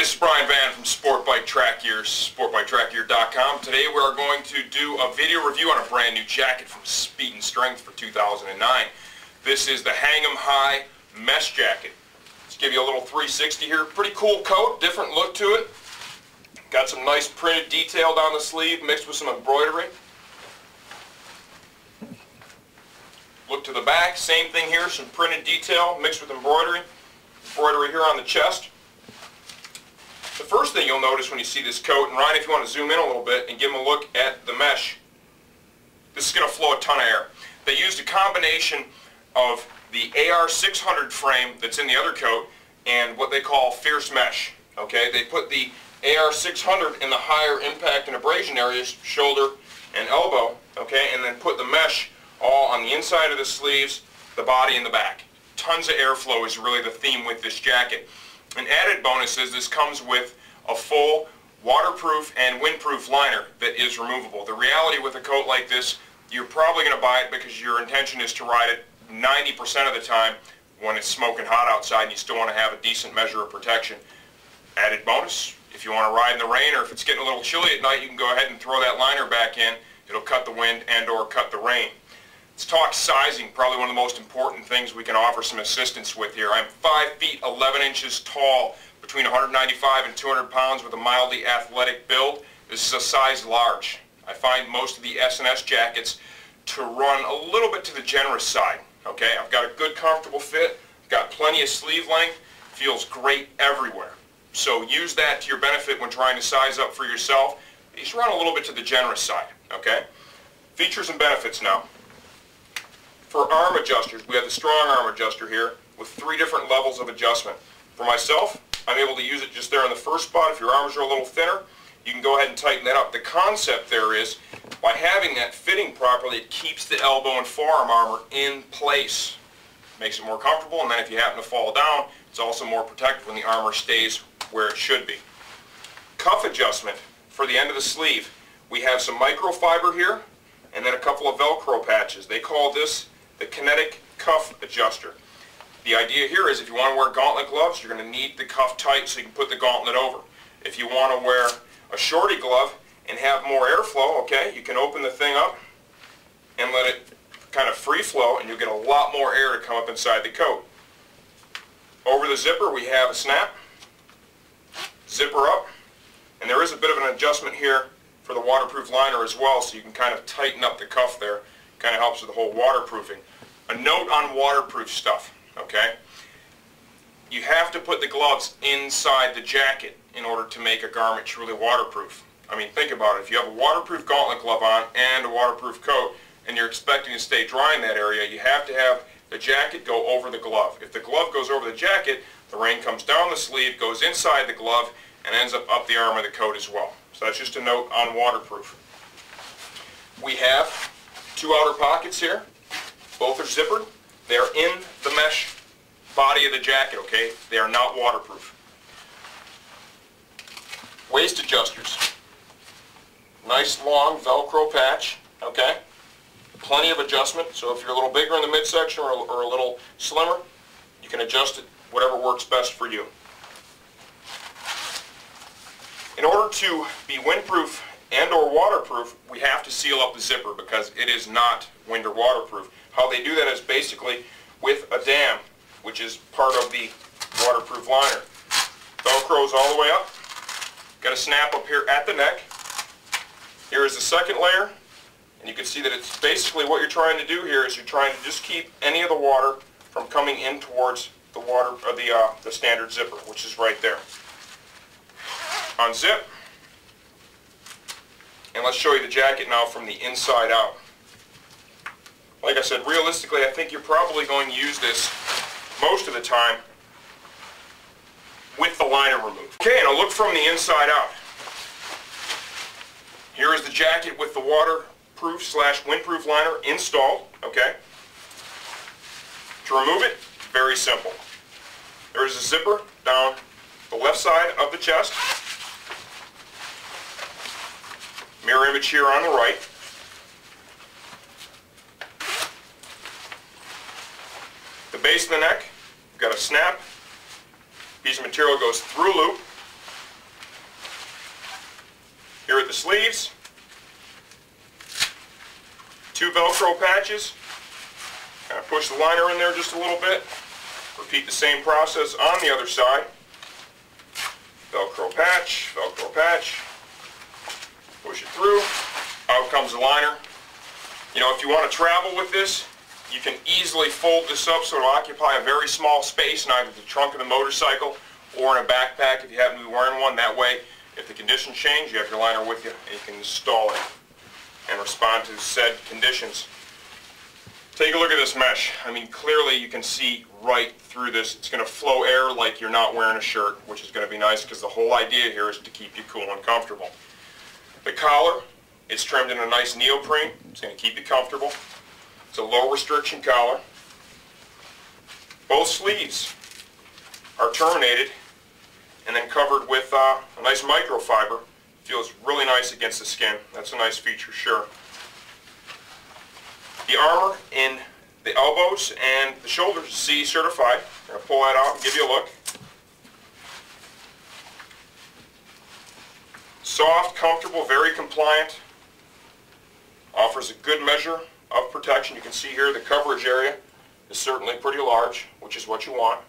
This is Brian Van from Sport Bike Track Gears, sportbiketrackgear.com. Today we are going to do a video review on a brand new jacket from Speed and Strength for 2009. This is the Hang 'em High mesh jacket. Let's give you a little 360 here. Pretty cool coat, different look to it. Got some nice printed detail down the sleeve mixed with some embroidery. Look to the back, same thing here, some printed detail mixed with embroidery. Embroidery here on the chest. The first thing you'll notice when you see this coat, and Ryan, if you want to zoom in a little bit and give them a look at the mesh, this is going to flow a ton of air. They used a combination of the AR600 frame that's in the other coat and what they call fierce mesh. Okay, they put the AR600 in the higher impact and abrasion areas, shoulder and elbow, okay, and then put the mesh all on the inside of the sleeves, the body, and the back. Tons of airflow is really the theme with this jacket. An added bonus is this comes with a full waterproof and windproof liner that is removable. The reality with a coat like this, you're probably going to buy it because your intention is to ride it 90% of the time when it's smoking hot outside and you still want to have a decent measure of protection. Added bonus, if you want to ride in the rain or if it's getting a little chilly at night, you can go ahead and throw that liner back in. It'll cut the wind and or cut the rain. Let's talk sizing, probably one of the most important things we can offer some assistance with here. I'm 5 feet 11 inches tall, between 195 and 200 pounds with a mildly athletic build. This is a size large. I find most of the S&S jackets to run a little bit to the generous side. Okay, I've got a good comfortable fit, got plenty of sleeve length, feels great everywhere. So use that to your benefit when trying to size up for yourself. You should run a little bit to the generous side. Okay, features and benefits now. For arm adjusters, we have the strong arm adjuster here with 3 different levels of adjustment. For myself, I'm able to use it just there in the first spot. If your arms are a little thinner, you can go ahead and tighten that up. The concept there is, by having that fitting properly, it keeps the elbow and forearm armor in place. Makes it more comfortable, and then if you happen to fall down, it's also more protective when the armor stays where it should be. Cuff adjustment for the end of the sleeve. We have some microfiber here, and then a couple of Velcro patches. They call this the Kinetic cuff adjuster. The idea here is if you want to wear gauntlet gloves, you're going to need the cuff tight so you can put the gauntlet over. If you want to wear a shorty glove and have more airflow, okay, you can open the thing up and let it kind of free flow and you'll get a lot more air to come up inside the coat. Over the zipper we have a snap, zipper up, and there is a bit of an adjustment here for the waterproof liner as well, so you can kind of tighten up the cuff there. Kind of helps with the whole waterproofing. A note on waterproof stuff, okay? You have to put the gloves inside the jacket in order to make a garment truly waterproof. I mean, think about it. If you have a waterproof gauntlet glove on and a waterproof coat and you're expecting to stay dry in that area, you have to have the jacket go over the glove. If the glove goes over the jacket, the rain comes down the sleeve, goes inside the glove, and ends up the arm of the coat as well. So that's just a note on waterproof. We have 2 outer pockets here. Both are zippered. They are in the mesh body of the jacket, okay? They are not waterproof. Waist adjusters. Nice long Velcro patch, okay? Plenty of adjustment, so if you're a little bigger in the midsection or a little slimmer, you can adjust it whatever works best for you. In order to be windproof and or waterproof, we have to seal up the zipper because it is not wind or waterproof. How they do that is basically with a dam, which is part of the waterproof liner. Velcro's all the way up. Got a snap up here at the neck. Here is the second layer, and you can see that it's basically what you're trying to do here is you're trying to just keep any of the water from coming in towards the water or the standard zipper, which is right there. Unzip. And let's show you the jacket now from the inside out. Like I said, realistically, I think you're probably going to use this most of the time with the liner removed. Okay, and a look from the inside out. Here is the jacket with the waterproof / windproof liner installed, okay? To remove it, very simple. There is a zipper down the left side of the chest. Mirror image here on the right. The base of the neck, you've got a snap. Piece of material goes through loop, Here are the sleeves. 2 Velcro patches. Kind of push the liner in there just a little bit. Repeat the same process on the other side. Velcro patch, push it through, out comes the liner. You know, if you want to travel with this, you can easily fold this up so it'll occupy a very small space in either the trunk of the motorcycle or in a backpack if you happen to be wearing one. That way, if the conditions change, you have your liner with you and you can install it and respond to said conditions. Take a look at this mesh. I mean, clearly you can see right through this. It's going to flow air like you're not wearing a shirt, which is going to be nice because the whole idea here is to keep you cool and comfortable. The collar is trimmed in a nice neoprene. It's going to keep you comfortable. It's a low restriction collar. Both sleeves are terminated and then covered with a nice microfiber. Feels really nice against the skin. That's a nice feature, sure. The armor in the elbows and the shoulders is CE certified. I'm going to pull that out and give you a look. Soft, comfortable, very compliant. Offers a good measure of protection. You can see here the coverage area is certainly pretty large, which is what you want.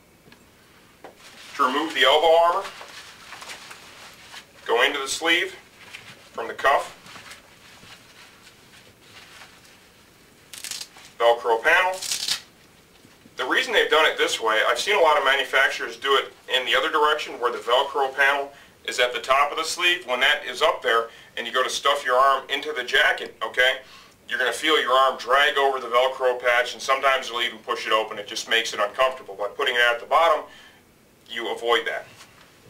To remove the elbow armor, go into the sleeve from the cuff. Velcro panel. The reason they've done it this way, I've seen a lot of manufacturers do it in the other direction where the Velcro panel is at the top of the sleeve. When that is up there and you go to stuff your arm into the jacket, okay, you're going to feel your arm drag over the Velcro patch and sometimes you'll even push it open. It just makes it uncomfortable. By putting it at the bottom, you avoid that.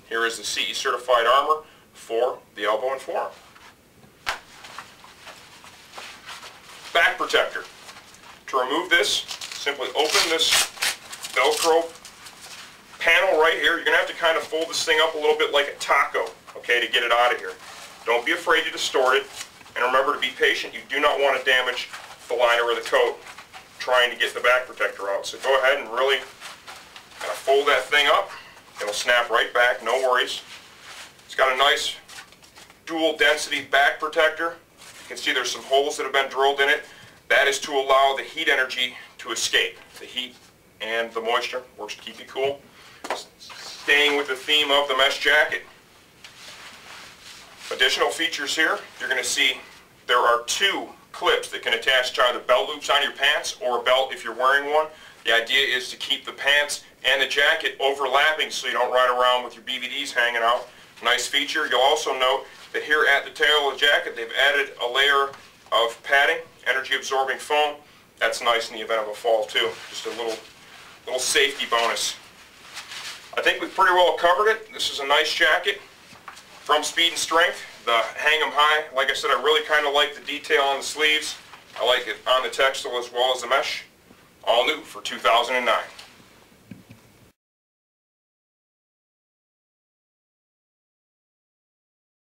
Here is the CE certified armor for the elbow and forearm. Back protector. To remove this, simply open this Velcro panel right here. You're going to have to kind of fold this thing up a little bit like a taco, okay, to get it out of here. Don't be afraid to distort it, and remember to be patient. You do not want to damage the liner or the coat trying to get the back protector out. So go ahead and really kind of fold that thing up. It'll snap right back, no worries. It's got a nice dual density back protector. You can see there's some holes that have been drilled in it. That is to allow the heat energy to escape. The heat and the moisture works to keep you cool. Staying with the theme of the mesh jacket. Additional features here, you're going to see there are 2 clips that can attach to either belt loops on your pants or a belt if you're wearing one. The idea is to keep the pants and the jacket overlapping so you don't ride around with your BVDs hanging out. Nice feature. You'll also note that here at the tail of the jacket they've added a layer of padding, energy absorbing foam. That's nice in the event of a fall too. Just a little safety bonus. I think we've pretty well covered it. This is a nice jacket from Speed and Strength. The hang 'em high, like I said, I really kind of like the detail on the sleeves. I like it on the textile as well as the mesh. All new for 2009.